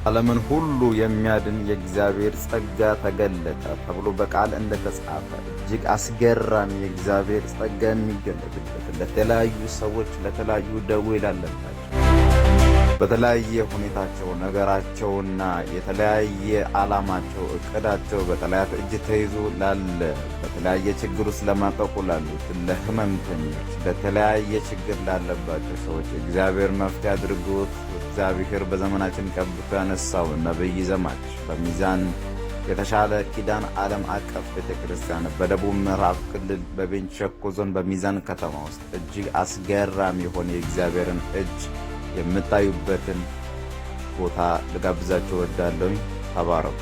ዓለምን ሁሉ የሚያድን የእግዚአብሔር ጸጋ ተገለጠ ተብሎ በቃል እንደተጻፈ እጅግ አስገራሚ የእግዚአብሔር ጸጋ የሚገለጥበት ለተለያዩ ሰዎች ለተለያዩ ደዌ ላለባቸው በተለያየ ሁኔታቸው ነገራቸውና የተለያየ ዓላማቸው እቅዳቸው በጠላት እጅ ተይዞ ላለ በተለያየ ችግር ውስጥ ለማቀቁ ላሉት ለሕመምተኞች ለተለያየ ችግር ላለባቸው ሰዎች እግዚአብሔር መፍትሄ አድርጎት እግዚአብሔር በዘመናችን ቀብቶ ያነሳው ነብይ ዘማች በሚዛን የተሻለ ኪዳን ዓለም አቀፍ ቤተክርስቲያን በደቡብ ምዕራብ ክልል በቤንች ሸኮ ዞን በሚዛን ከተማ ውስጥ እጅግ አስገራሚ የሆነ የእግዚአብሔርን እጅ የምታዩበትን ቦታ ልጋብዛችሁ እወዳለሁኝ። ተባረኩ።